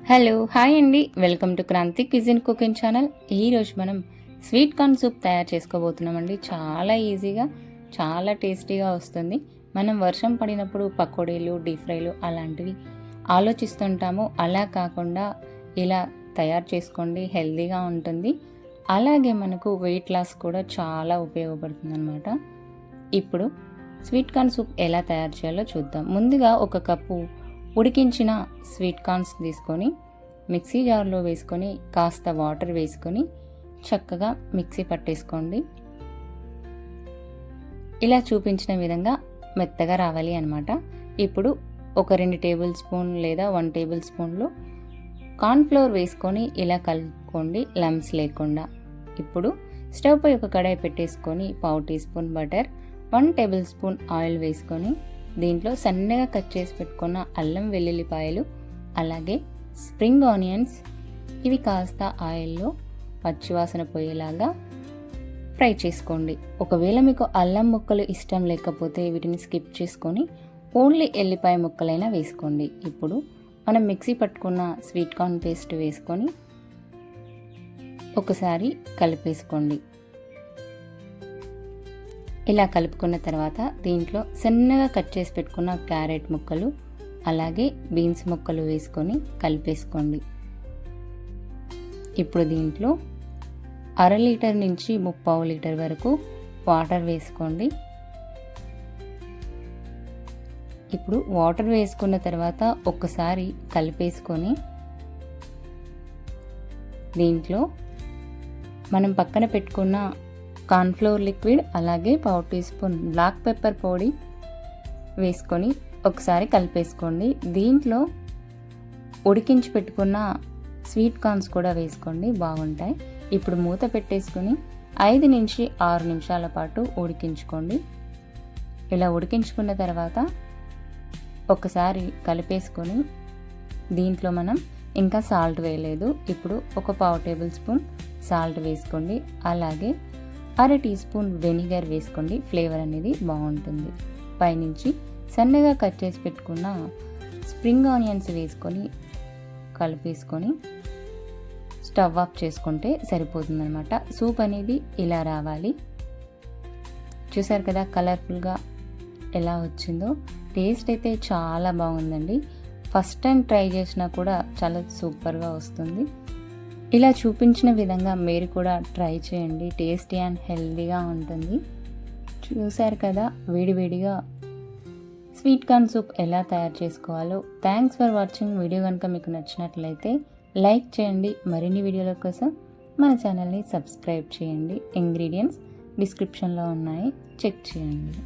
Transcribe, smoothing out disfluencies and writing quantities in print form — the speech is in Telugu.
హలో హాయ్ అండి, welcome to Kranthi cuisine cooking channel. ఈరోజు మనం స్వీట్ కార్న్ సూప్ తయారు చేసుకోబోతున్నామండి. చాలా ఈజీగా చాలా టేస్టీగా వస్తుంది. మనం వర్షం పడినప్పుడు పకోడీలు, డీప్ ఫ్రైలు అలాంటివి ఆలోచిస్తుంటాము. అలా కాకుండా ఇలా తయారు చేసుకోండి, హెల్తీగా ఉంటుంది. అలాగే మనకు వెయిట్ లాస్ కూడా చాలా ఉపయోగపడుతుంది అనమాట. ఇప్పుడు స్వీట్ కార్న్ సూప్ ఎలా తయారు చేయాలో చూద్దాం. ముందుగా ఒక కప్పు ఉడికించిన స్వీట్ కార్న్స్ తీసుకొని మిక్సీ జార్లో వేసుకొని కాస్త వాటర్ వేసుకొని చక్కగా మిక్సీ పట్టేసుకోండి. ఇలా చూపించిన విధంగా మెత్తగా రావాలి అనమాట. ఇప్పుడు ఒక 2 టేబుల్ స్పూన్ లేదా 1 టేబుల్ స్పూన్లు కార్న్ఫ్లోర్ వేసుకొని ఇలా కలుపుకోండి, లమ్స్ లేకుండా. ఇప్పుడు స్టవ్ పై ఒక కడాయి పెట్టేసుకొని 1/2 teaspoon butter, 1 tablespoon oil వేసుకొని దీంట్లో సన్నగా కట్ చేసి పెట్టుకున్న అల్లం వెల్లుల్లిపాయలు, అలాగే స్ప్రింగ్ ఆనియన్స్, ఇవి కాస్త ఆయిల్లో పచ్చివాసన పోయేలాగా ఫ్రై చేసుకోండి. ఒకవేళ మీకు అల్లం ముక్కలు ఇష్టం లేకపోతే వీటిని స్కిప్ చేసుకొని ఓన్లీ ఎల్లిపాయ ముక్కలైనా వేసుకోండి. ఇప్పుడు మనం మిక్సీ పట్టుకున్న స్వీట్ కార్న్ పేస్ట్ వేసుకొని ఒకసారి కలిపేసుకోండి. ఇలా కలుపుకున్న తర్వాత దీంట్లో సన్నగా కట్ చేసి పెట్టుకున్న క్యారెట్ ముక్కలు, అలాగే బీన్స్ ముక్కలు వేసుకొని కలిపేసుకోండి. ఇప్పుడు దీంట్లో 1/2 లీటర్ నుంచి 3/4 లీటర్ వరకు వాటర్ వేసుకోండి. ఇప్పుడు వాటర్ వేసుకున్న తర్వాత ఒక్కసారి కలిపేసుకొని దీంట్లో మనం పక్కన పెట్టుకున్న కార్న్ఫ్లోర్ లిక్విడ్, అలాగే 1/4 టీ స్పూన్ బ్లాక్ పెప్పర్ పొడి వేసుకొని ఒకసారి కలిపేసుకోండి. దీంట్లో ఉడికించి పెట్టుకున్న స్వీట్ కార్న్స్ కూడా వేసుకోండి, బాగుంటాయి. ఇప్పుడు మూత పెట్టేసుకొని 5 నుంచి 6 నిమిషాల పాటు ఉడికించుకోండి. ఇలా ఉడికించుకున్న తర్వాత ఒకసారి కలిపేసుకొని దీంట్లో మనం ఇంకా సాల్ట్ వేయలేదు. ఇప్పుడు ఒక 1/4 టేబుల్ స్పూన్ సాల్ట్ వేసుకోండి, అలాగే 1/2 టీ స్పూన్ వెనిగర్ వేసుకోండి. ఫ్లేవర్ అనేది బాగుంటుంది. పైనుంచి సన్నగా కట్ చేసి పెట్టుకున్న స్ప్రింగ్ ఆనియన్స్ వేసుకొని కలిపేసుకొని స్టవ్ ఆఫ్ చేసుకుంటే సరిపోతుందన్నమాట. సూప్ అనేది ఇలా రావాలి. చూసారు కదా కలర్ఫుల్గా ఎలా వచ్చిందో. టేస్ట్ అయితే చాలా బాగుందండి. ఫస్ట్ టైం ట్రై చేసినా కూడా చాలా సూపర్గా వస్తుంది. ఇలా చూపించిన విధంగా మీరు కూడా ట్రై చేయండి. టేస్టీ అండ్ హెల్తీగా ఉంటుంది. చూసారు కదా వేడివేడిగా స్వీట్ కార్న్ సూప్ ఎలా తయారు చేసుకోవాలో. Thanks for watching. వీడియో కనుక మీకు నచ్చినట్లయితే లైక్ చేయండి. మరిన్ని వీడియోల కోసం మన ఛానల్ని సబ్స్క్రైబ్ చేయండి. ఇంగ్రీడియంట్స్ డిస్క్రిప్షన్లో ఉన్నాయి, చెక్ చేయండి.